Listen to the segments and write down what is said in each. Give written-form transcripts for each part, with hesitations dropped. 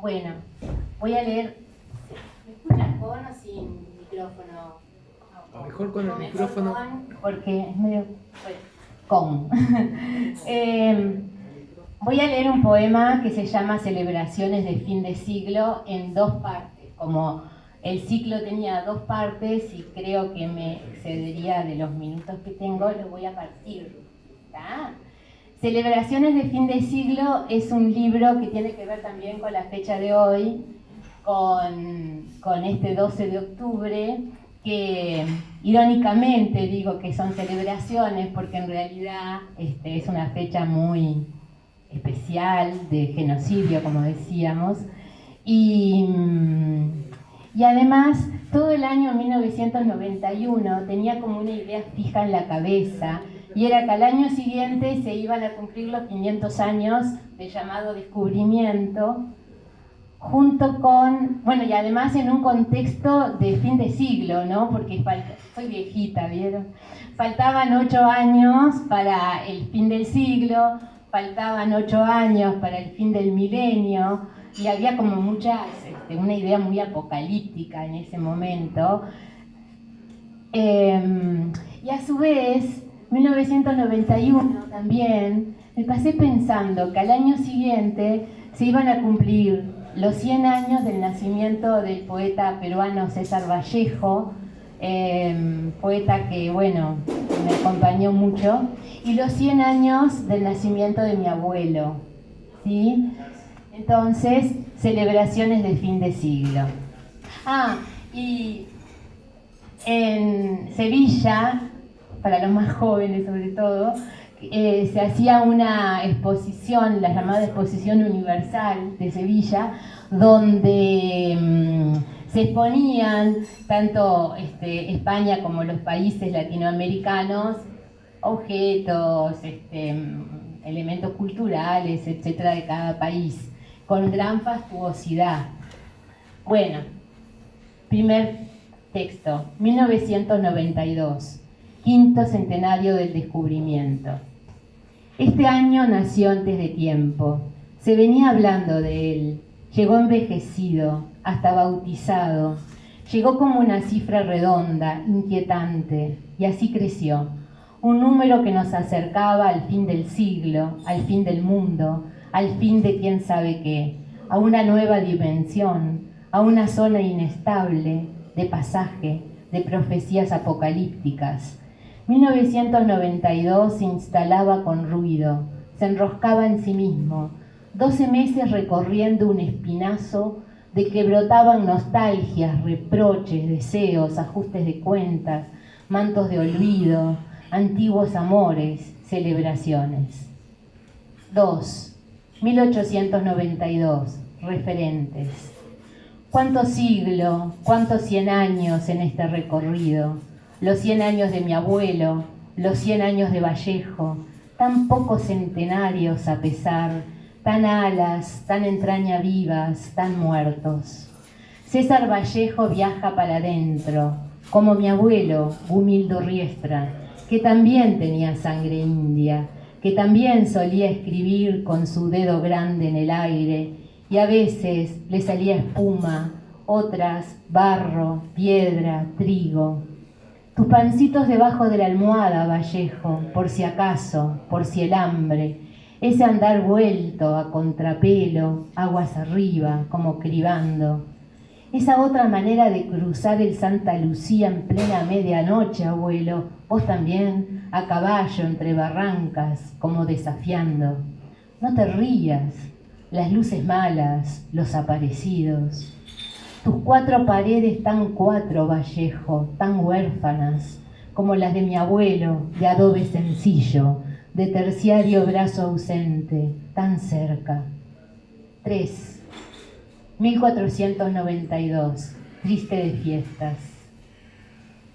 Bueno, voy a leer. ¿Me escuchas con o sin micrófono? Mejor con el micrófono. Porque es medio... Bueno, con. Voy a leer un poema que se llama Celebraciones de fin de siglo en 2 partes. Como el ciclo tenía 2 partes y creo que me excedería de los minutos que tengo, lo voy a partir. ¿Está? Celebraciones de fin de siglo es un libro que tiene que ver también con la fecha de hoy, con este 12 de octubre, que irónicamente digo que son celebraciones porque en realidad es una fecha muy especial de genocidio, como decíamos, y además todo el año 1991 tenía como una idea fija en la cabeza, y era que al año siguiente se iban a cumplir los 500 años del llamado descubrimiento, junto con, bueno, y además en un contexto de fin de siglo, ¿no? Porque soy viejita, ¿vieron? Faltaban 8 años para el fin del siglo, faltaban 8 años para el fin del milenio, y había como una idea muy apocalíptica en ese momento. Y a su vez, 1991 también, me pasé pensando que al año siguiente se iban a cumplir los 100 años del nacimiento del poeta peruano César Vallejo, poeta que, bueno, me acompañó mucho, y los 100 años del nacimiento de mi abuelo, ¿sí? Entonces, celebraciones de fin de siglo. Y en Sevilla, para los más jóvenes sobre todo, se hacía una exposición, la llamada Exposición Universal de Sevilla, donde se exponían tanto España como los países latinoamericanos, objetos, elementos culturales, etcétera, de cada país, con gran fastuosidad. Bueno, primer texto, 1992, quinto centenario del descubrimiento. Este año nació antes de tiempo, se venía hablando de él, llegó envejecido, hasta bautizado, llegó como una cifra redonda, inquietante, y así creció, un número que nos acercaba al fin del siglo, al fin del mundo, al fin de quién sabe qué, a una nueva dimensión, a una zona inestable, de pasaje, de profecías apocalípticas. 1992 se instalaba con ruido, se enroscaba en sí mismo, 12 meses recorriendo un espinazo de que brotaban nostalgias, reproches, deseos, ajustes de cuentas, mantos de olvido, antiguos amores, celebraciones. 2. 1892, referentes. ¿Cuánto siglo, cuántos 100 años en este recorrido? Los 100 años de mi abuelo, los 100 años de Vallejo, tan pocos centenarios a pesar, tan alas, tan entraña vivas, tan muertos. César Vallejo viaja para adentro, como mi abuelo, Humildo Riestra, que también tenía sangre india, que también solía escribir con su dedo grande en el aire, y a veces le salía espuma, otras barro, piedra, trigo. Tus pancitos debajo de la almohada, Vallejo, por si acaso, por si el hambre, ese andar vuelto a contrapelo, aguas arriba, como cribando. Esa otra manera de cruzar el Santa Lucía en plena medianoche, abuelo, vos también, a caballo entre barrancas, como desafiando. No te rías, las luces malas, los aparecidos. Tus 4 paredes tan 4, Vallejo, tan huérfanas, como las de mi abuelo, de adobe sencillo, de terciario brazo ausente, tan cerca. 3. 1492, triste de fiestas.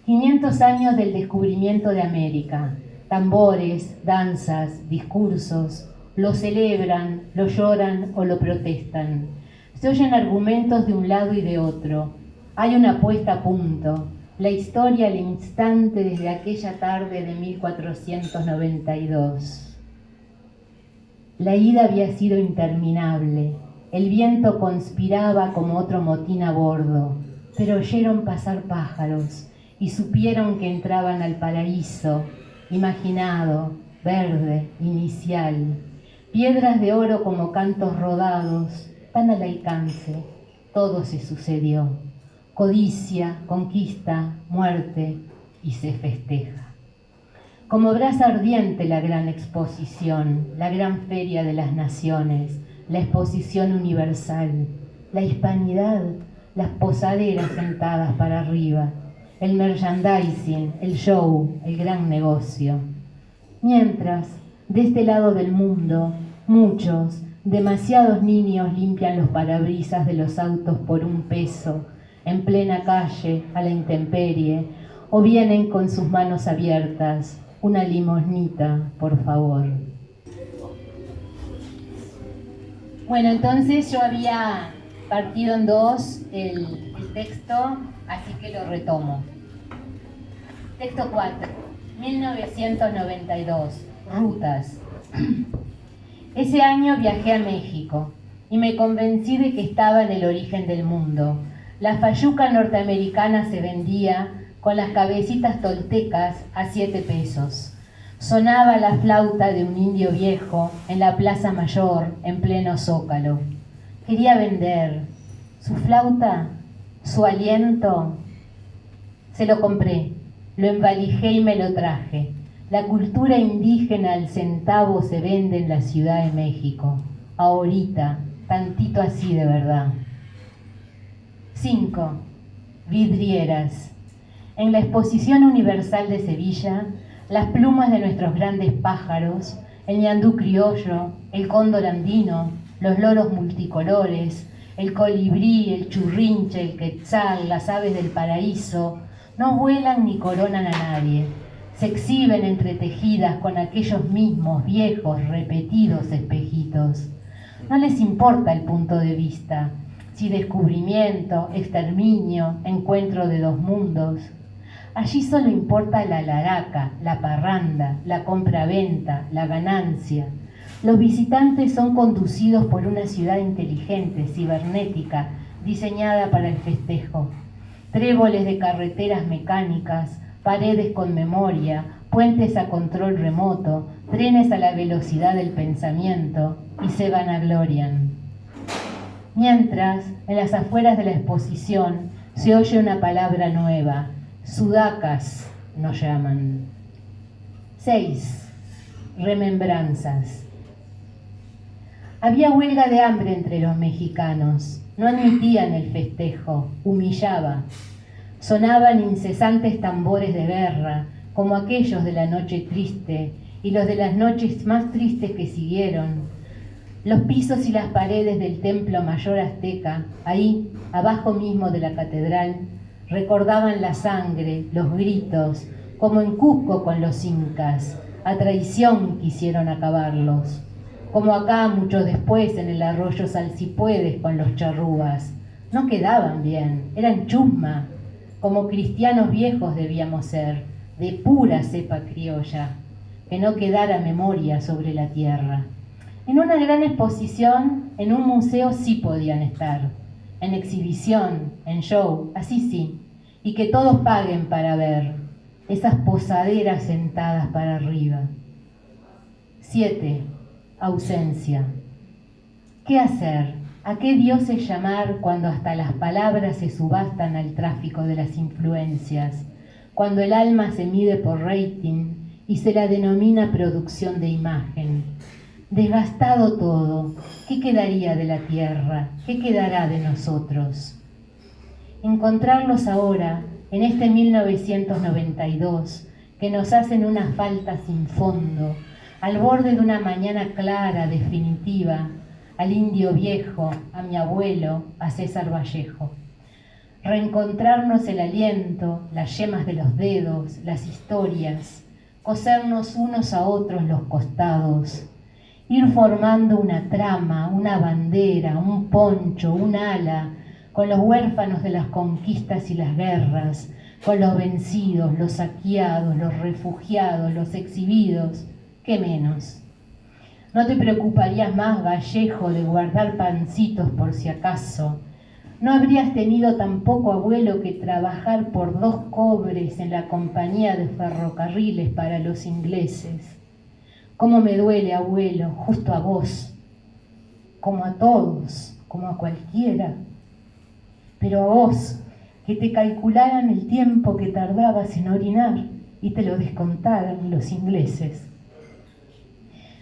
500 años del descubrimiento de América. Tambores, danzas, discursos, lo celebran, lo lloran o lo protestan. Se oyen argumentos de un lado y de otro. Hay una puesta a punto. La historia al instante desde aquella tarde de 1492. La ida había sido interminable. El viento conspiraba como otro motín a bordo, pero oyeron pasar pájaros y supieron que entraban al paraíso, imaginado, verde, inicial. Piedras de oro como cantos rodados, tan al alcance, todo se sucedió. Codicia, conquista, muerte, y se festeja. Como brasa ardiente la gran exposición, la gran feria de las naciones, la exposición universal, la hispanidad, las posaderas sentadas para arriba, el merchandising, el show, el gran negocio. Mientras, de este lado del mundo, muchos, demasiados niños limpian los parabrisas de los autos por $1, en plena calle, a la intemperie, o vienen con sus manos abiertas, una limosnita, por favor. Bueno, entonces yo había partido en dos el texto, así que lo retomo. Texto 4, 1992, Rutas. Ese año viajé a México y me convencí de que estaba en el origen del mundo. La fayuca norteamericana se vendía con las cabecitas toltecas a $7. Sonaba la flauta de un indio viejo en la Plaza Mayor, en pleno Zócalo. Quería vender su flauta, su aliento. Se lo compré, lo envalijé y me lo traje. La cultura indígena al centavo se vende en la Ciudad de México. Ahorita, tantito así de verdad. 5. Vidrieras. En la Exposición Universal de Sevilla, las plumas de nuestros grandes pájaros, el ñandú criollo, el cóndor andino, los loros multicolores, el colibrí, el churrinche, el quetzal, las aves del paraíso, no vuelan ni coronan a nadie. Se exhiben entretejidas con aquellos mismos viejos, repetidos espejitos. No les importa el punto de vista, si descubrimiento, exterminio, encuentro de dos mundos. Allí solo importa la laraca, la parranda, la compra-venta, la ganancia. Los visitantes son conducidos por una ciudad inteligente, cibernética, diseñada para el festejo. Tréboles de carreteras mecánicas, paredes con memoria, puentes a control remoto, trenes a la velocidad del pensamiento, y se vanaglorian. Mientras, en las afueras de la exposición, se oye una palabra nueva. Sudacas nos llaman. 6. Remembranzas. Había huelga de hambre entre los mexicanos. No admitían el festejo, humillaba. Sonaban incesantes tambores de guerra, como aquellos de la noche triste y los de las noches más tristes que siguieron. Los pisos y las paredes del templo mayor azteca, ahí, abajo mismo de la catedral, recordaban la sangre, los gritos, como en Cusco con los incas. A traición quisieron acabarlos. Como acá, mucho después, en el arroyo Salsipuedes con los charrúas. No quedaban bien, eran chusma. Como cristianos viejos debíamos ser, de pura cepa criolla, que no quedara memoria sobre la tierra. En una gran exposición, en un museo sí podían estar, en exhibición, en show, así sí, y que todos paguen para ver esas posaderas sentadas para arriba. 7. Ausencia. ¿Qué hacer? ¿A qué dioses llamar cuando hasta las palabras se subastan al tráfico de las influencias? Cuando el alma se mide por rating y se la denomina producción de imagen. Desgastado todo, ¿qué quedaría de la tierra? ¿Qué quedará de nosotros? Encontrarlos ahora, en este 1992, que nos hacen una falta sin fondo, al borde de una mañana clara, definitiva, al indio viejo, a mi abuelo, a César Vallejo. Reencontrarnos el aliento, las yemas de los dedos, las historias, cosernos unos a otros los costados, ir formando una trama, una bandera, un poncho, un ala, con los huérfanos de las conquistas y las guerras, con los vencidos, los saqueados, los refugiados, los exhibidos, ¿qué menos? No te preocuparías más, Vallejo, de guardar pancitos por si acaso. No habrías tenido tampoco, abuelo, que trabajar por 2 cobres en la compañía de ferrocarriles para los ingleses. Cómo me duele, abuelo, justo a vos, como a todos, como a cualquiera. Pero a vos, que te calcularan el tiempo que tardabas en orinar y te lo descontaran los ingleses.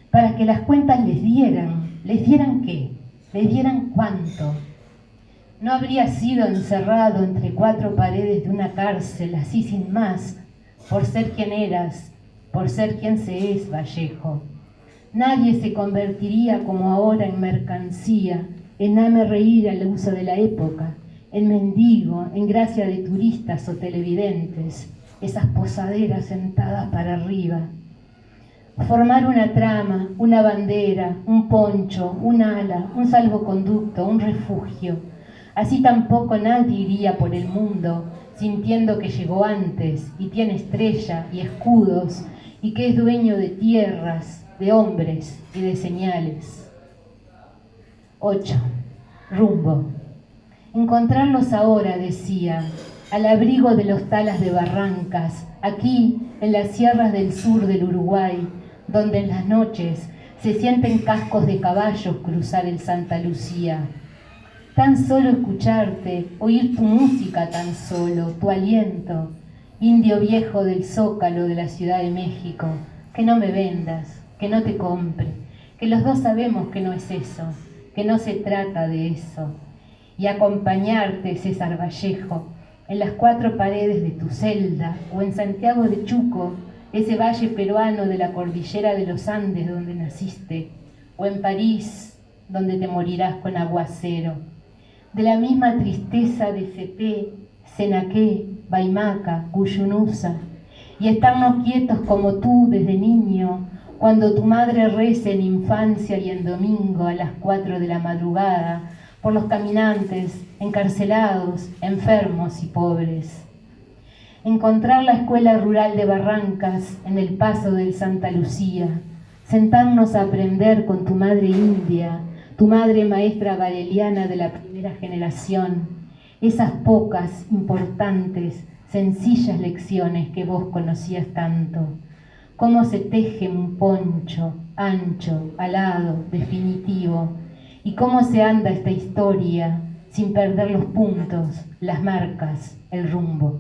Para que las cuentas les dieran qué, les dieran cuánto. No habrías sido encerrado entre 4 paredes de una cárcel así sin más, por ser quien eras, por ser quien se es, Vallejo. Nadie se convertiría como ahora en mercancía, en hame reír al uso de la época, en mendigo, en gracia de turistas o televidentes, esas posaderas sentadas para arriba. Formar una trama, una bandera, un poncho, un ala, un salvoconducto, un refugio. Así tampoco nadie iría por el mundo sintiendo que llegó antes y tiene estrella y escudos y que es dueño de tierras, de hombres y de señales. 8. Rumbo. Encontrarlos ahora, decía, al abrigo de los talas de barrancas, aquí en las sierras del sur del Uruguay, donde en las noches se sienten cascos de caballos cruzar el Santa Lucía. Tan solo escucharte, oír tu música tan solo, tu aliento, indio viejo del Zócalo de la Ciudad de México, que no me vendas, que no te compre, que los dos sabemos que no es eso, que no se trata de eso. Y acompañarte, César Vallejo, en las 4 paredes de tu celda, o en Santiago de Chuco, ese valle peruano de la cordillera de los Andes donde naciste, o en París, donde te morirás con aguacero. De la misma tristeza de Cepé, Senaqué, Baimaca, Cuyunusa, y estarnos quietos como tú desde niño, cuando tu madre reza en infancia y en domingo a las 4 de la madrugada, por los caminantes, encarcelados, enfermos y pobres. Encontrar la escuela rural de Barrancas en el paso del Santa Lucía, sentarnos a aprender con tu madre india, tu madre maestra valeliana de la primera generación, esas pocas, importantes, sencillas lecciones que vos conocías tanto. Cómo se teje un poncho, ancho, alado, definitivo, y cómo se anda esta historia sin perder los puntos, las marcas, el rumbo.